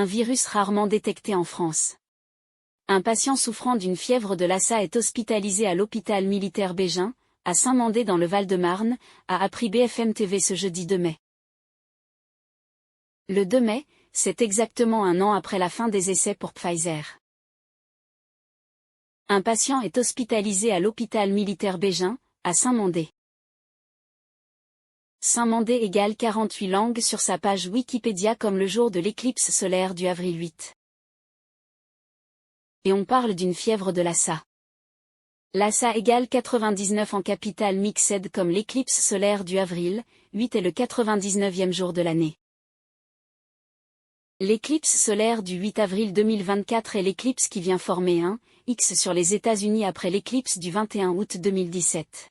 Un virus rarement détecté en France. Un patient souffrant d'une fièvre de Lassa est hospitalisé à l'hôpital militaire Bégin, à Saint-Mandé dans le Val-de-Marne, a appris BFM TV ce jeudi 2 mai. Le 2 mai, c'est exactement un an après la fin des essais pour Pfizer. Un patient est hospitalisé à l'hôpital militaire Bégin, à Saint-Mandé. Saint-Mandé égale 48 langues sur sa page Wikipédia comme le jour de l'éclipse solaire du avril 8. Et on parle d'une fièvre de Lassa. Lassa égale 99 en capitale mixed comme l'éclipse solaire du avril 8 est le 99e jour de l'année. L'éclipse solaire du 8 avril 2024 est l'éclipse qui vient former un X sur les États-Unis après l'éclipse du 21 août 2017.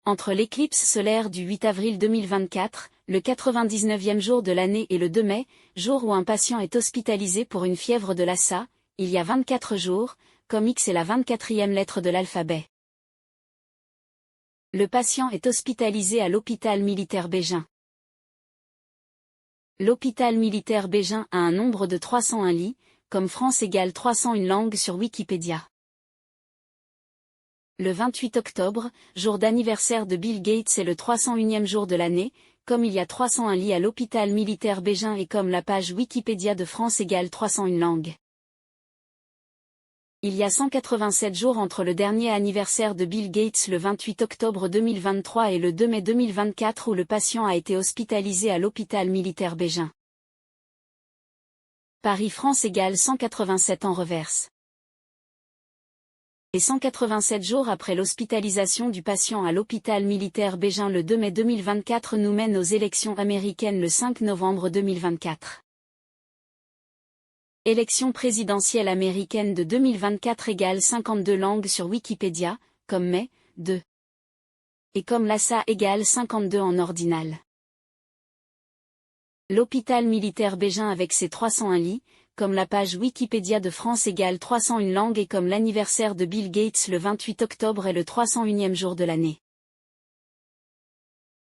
Entre l'éclipse solaire du 8 avril 2024, le 99e jour de l'année et le 2 mai, jour où un patient est hospitalisé pour une fièvre de Lassa, il y a 24 jours, comme X est la 24e lettre de l'alphabet. Le patient est hospitalisé à l'hôpital militaire Bégin. L'hôpital militaire Bégin a un nombre de 301 lits, comme France égale 301 langues sur Wikipédia. Le 28 octobre, jour d'anniversaire de Bill Gates est le 301e jour de l'année, comme il y a 301 lits à l'hôpital militaire Bégin et comme la page Wikipédia de France égale 301 langues. Il y a 187 jours entre le dernier anniversaire de Bill Gates le 28 octobre 2023 et le 2 mai 2024 où le patient a été hospitalisé à l'hôpital militaire Bégin. Paris-France égale 187 en reverse. Et 187 jours après l'hospitalisation du patient à l'hôpital militaire Bégin le 2 mai 2024 nous mène aux élections américaines le 5 novembre 2024. Élection présidentielle américaine de 2024 égale 52 langues sur Wikipédia, comme mai, 2. Et comme Lassa égale 52 en ordinal. L'hôpital militaire Bégin avec ses 301 lits, comme la page Wikipédia de France égale 301 langues et comme l'anniversaire de Bill Gates le 28 octobre est le 301e jour de l'année.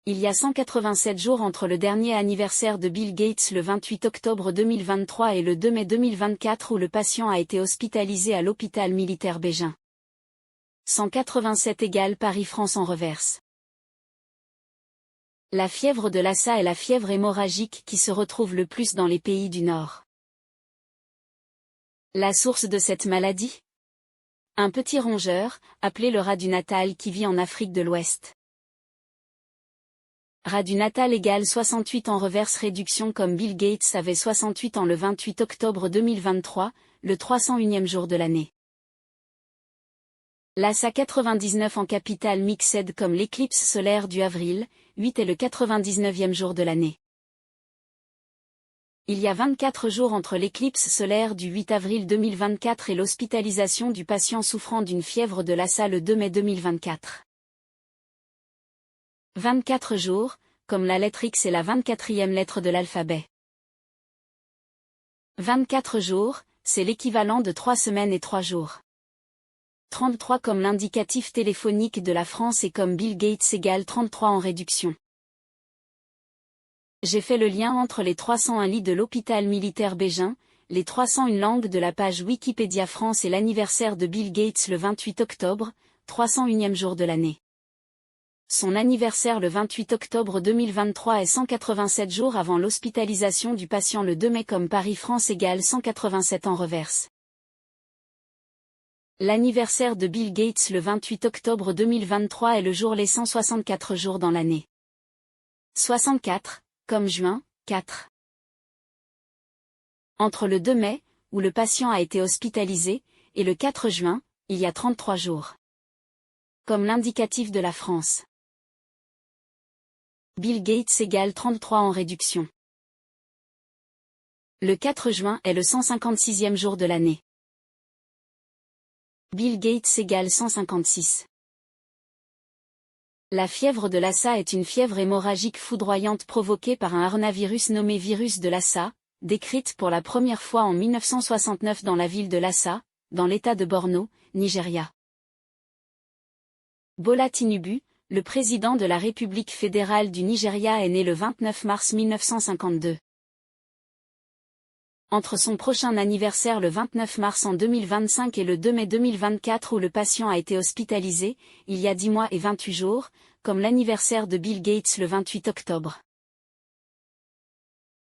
Il y a 187 jours entre le dernier anniversaire de Bill Gates le 28 octobre 2023 et le 2 mai 2024 où le patient a été hospitalisé à l'hôpital militaire Bégin. 187 égale Paris-France en reverse. La fièvre de Lassa est la fièvre hémorragique qui se retrouve le plus dans les pays du Nord. La source de cette maladie ? Un petit rongeur, appelé le rat du Natal qui vit en Afrique de l'Ouest. Rat du Natal égale 68 en reverse réduction comme Bill Gates avait 68 ans le 28 octobre 2023, le 301e jour de l'année. Lassa 99 en capitale mixed comme l'éclipse solaire du avril 8 est le 99e jour de l'année. Il y a 24 jours entre l'éclipse solaire du 8 avril 2024 et l'hospitalisation du patient souffrant d'une fièvre de Lassa le 2 mai 2024. 24 jours, comme la lettre X est la 24e lettre de l'alphabet. 24 jours, c'est l'équivalent de 3 semaines et 3 jours. 33 comme l'indicatif téléphonique de la France et comme Bill Gates égale 33 en réduction. J'ai fait le lien entre les 301 lits de l'hôpital militaire Bégin, les 301 langues de la page Wikipédia France et l'anniversaire de Bill Gates le 28 octobre, 301e jour de l'année. Son anniversaire le 28 octobre 2023 est 187 jours avant l'hospitalisation du patient le 2 mai comme Paris-France égale 187 en reverse. L'anniversaire de Bill Gates le 28 octobre 2023 est le jour les 164 jours dans l'année. 64, comme juin, 4. Entre le 2 mai, où le patient a été hospitalisé, et le 4 juin, il y a 33 jours. Comme l'indicatif de la France. Bill Gates égale 33 en réduction. Le 4 juin est le 156e jour de l'année. Bill Gates égale 156. La fièvre de Lassa est une fièvre hémorragique foudroyante provoquée par un arénavirus nommé virus de Lassa, décrite pour la première fois en 1969 dans la ville de Lassa, dans l'état de Borno, Nigeria. Bola Tinubu, le président de la République fédérale du Nigeria est né le 29 mars 1952. Entre son prochain anniversaire le 29 mars en 2025 et le 2 mai 2024 où le patient a été hospitalisé, il y a 10 mois et 28 jours, comme l'anniversaire de Bill Gates le 28 octobre.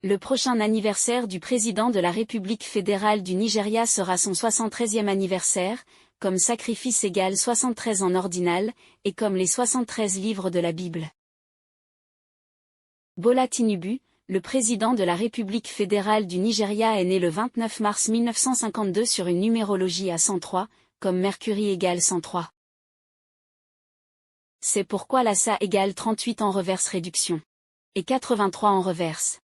Le prochain anniversaire du président de la République fédérale du Nigeria sera son 73e anniversaire, comme sacrifice égale 73 en ordinal, et comme les 73 livres de la Bible. Bola Tinubu, le président de la République fédérale du Nigeria est né le 29 mars 1952 sur une numérologie à 103, comme Mercury égale 103. C'est pourquoi l'ASA égale 38 en reverse réduction. Et 83 en reverse.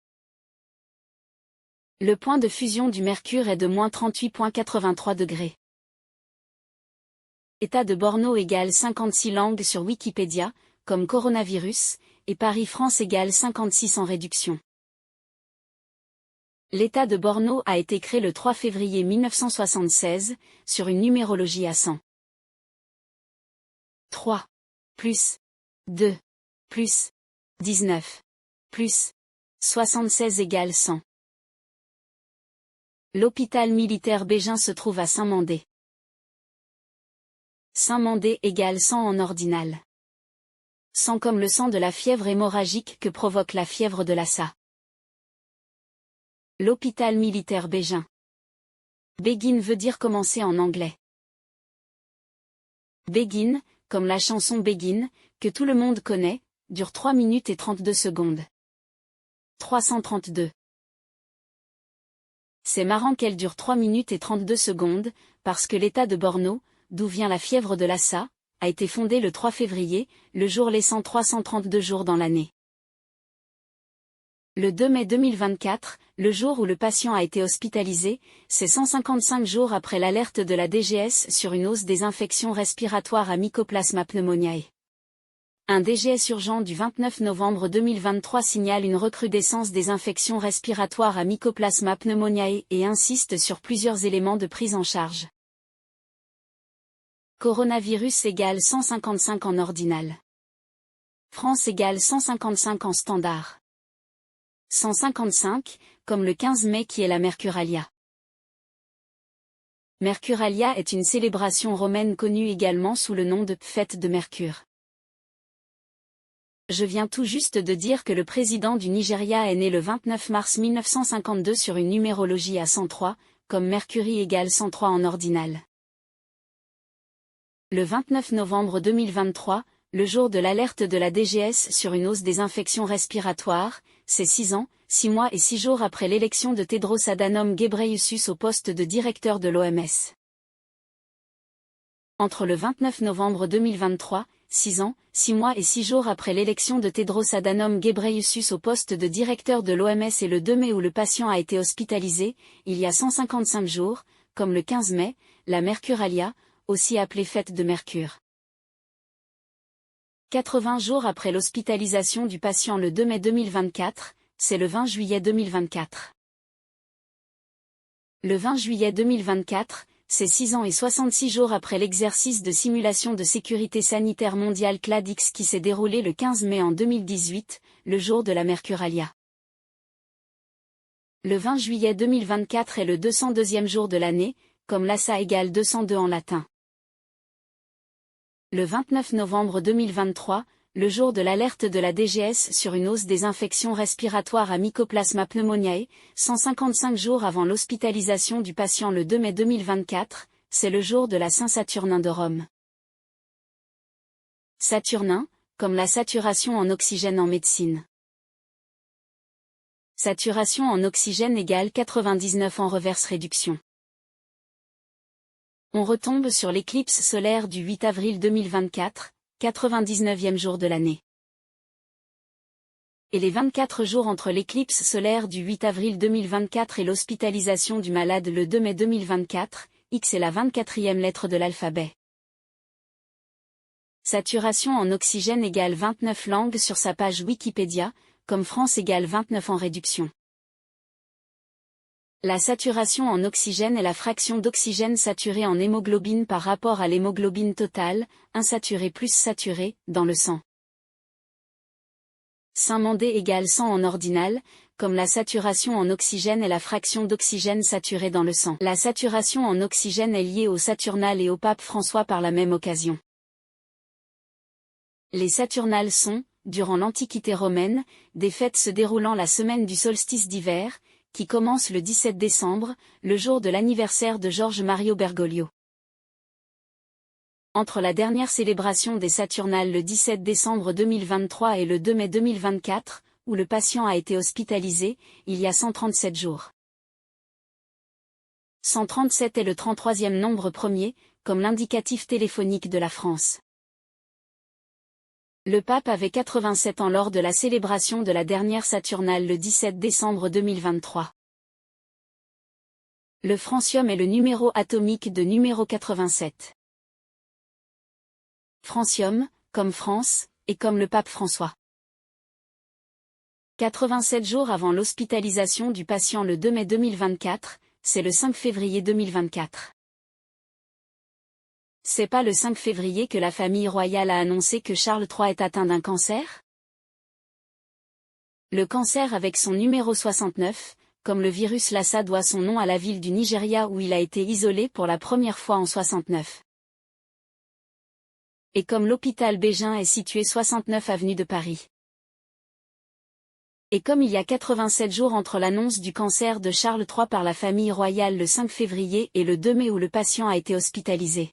Le point de fusion du mercure est de moins 38,83 degrés. État de Borno égale 56 langues sur Wikipédia, comme coronavirus, et Paris-France égale 56 en réduction. L'État de Borno a été créé le 3 février 1976, sur une numérologie à 100. 3, plus 2, plus 19, plus 76 égale 100. L'hôpital militaire Bégin se trouve à Saint-Mandé. Saint-Mandé égale 100 en ordinal. 100 comme le sang de la fièvre hémorragique que provoque la fièvre de Lassa. L'hôpital militaire Bégin. Begin veut dire commencer en anglais. Begin, comme la chanson Begin, que tout le monde connaît, dure 3 minutes et 32 secondes. 332. C'est marrant qu'elle dure 3 minutes et 32 secondes, parce que l'État de Borno, d'où vient la fièvre de Lassa, a été fondé le 3 février, le jour laissant 332 jours dans l'année. Le 2 mai 2024, le jour où le patient a été hospitalisé, c'est 155 jours après l'alerte de la DGS sur une hausse des infections respiratoires à Mycoplasma pneumoniae. Un DGS urgent du 29 novembre 2023 signale une recrudescence des infections respiratoires à Mycoplasma pneumoniae et insiste sur plusieurs éléments de prise en charge. Coronavirus égale 155 en ordinal. France égale 155 en standard. 155, comme le 15 mai qui est la Mercuralia. Mercuralia est une célébration romaine connue également sous le nom de Fête de Mercure. Je viens tout juste de dire que le président du Nigeria est né le 29 mars 1952 sur une numérologie à 103, comme Mercury égale 103 en ordinal. Le 29 novembre 2023, le jour de l'alerte de la DGS sur une hausse des infections respiratoires, c'est 6 ans, 6 mois et 6 jours après l'élection de Tedros Adhanom Ghebreyesus au poste de directeur de l'OMS. Entre le 29 novembre 2023, 6 ans, 6 mois et 6 jours après l'élection de Tedros Adhanom Ghebreyesus au poste de directeur de l'OMS et le 2 mai où le patient a été hospitalisé, il y a 155 jours, comme le 15 mai, la Mercuralia, aussi appelée Fête de Mercure. 80 jours après l'hospitalisation du patient le 2 mai 2024, c'est le 20 juillet 2024. Le 20 juillet 2024, c'est 6 ans et 66 jours après l'exercice de simulation de sécurité sanitaire mondiale CLADX qui s'est déroulé le 15 mai en 2018, le jour de la Mercuralia. Le 20 juillet 2024 est le 202e jour de l'année, comme l'ASA égale 202 en latin. Le 29 novembre 2023, le jour de l'alerte de la DGS sur une hausse des infections respiratoires à Mycoplasma pneumoniae, 155 jours avant l'hospitalisation du patient le 2 mai 2024, c'est le jour de la Saint-Saturnin de Rome. Saturnin, comme la saturation en oxygène en médecine. Saturation en oxygène égale 99 en reverse réduction. On retombe sur l'éclipse solaire du 8 avril 2024, 99e jour de l'année. Et les 24 jours entre l'éclipse solaire du 8 avril 2024 et l'hospitalisation du malade le 2 mai 2024, X est la 24e lettre de l'alphabet. Saturation en oxygène égale 29 langues sur sa page Wikipédia, comme France égale 29 en réduction. La saturation en oxygène est la fraction d'oxygène saturé en hémoglobine par rapport à l'hémoglobine totale, insaturé plus saturé, dans le sang. Saint-Mandé égale 100 en ordinal, comme la saturation en oxygène et la fraction d'oxygène saturé dans le sang. La saturation en oxygène est liée au Saturnales et au pape François par la même occasion. Les Saturnales sont, durant l'Antiquité romaine, des fêtes se déroulant la semaine du solstice d'hiver, qui commence le 17 décembre, le jour de l'anniversaire de George Mario Bergoglio. Entre la dernière célébration des Saturnales le 17 décembre 2023 et le 2 mai 2024, où le patient a été hospitalisé, il y a 137 jours. 137 est le 33e nombre premier, comme l'indicatif téléphonique de la France. Le pape avait 87 ans lors de la célébration de la dernière Saturnale le 17 décembre 2023. Le francium est le numéro atomique de numéro 87. Francium, comme France, et comme le pape François. 87 jours avant l'hospitalisation du patient le 2 mai 2024, c'est le 5 février 2024. C'est pas le 5 février que la famille royale a annoncé que Charles III est atteint d'un cancer? Le cancer avec son numéro 69, comme le virus Lassa doit son nom à la ville du Nigeria où il a été isolé pour la première fois en 69. Et comme l'hôpital Bégin est situé 69 avenue de Paris. Et comme il y a 87 jours entre l'annonce du cancer de Charles III par la famille royale le 5 février et le 2 mai où le patient a été hospitalisé.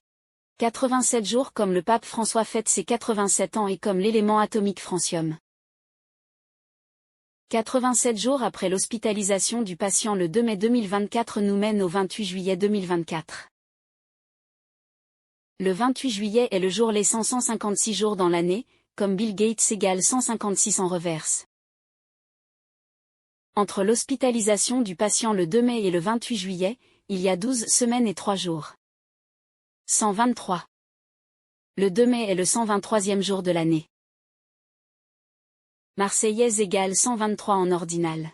87 jours comme le pape François fête ses 87 ans et comme l'élément atomique francium. 87 jours après l'hospitalisation du patient le 2 mai 2024 nous mène au 28 juillet 2024. Le 28 juillet est le jour les 156 jours dans l'année, comme Bill Gates égale 156 en reverse. Entre l'hospitalisation du patient le 2 mai et le 28 juillet, il y a 12 semaines et 3 jours. 123. Le 2 mai est le 123e jour de l'année. Marseillaise égale 123 en ordinal.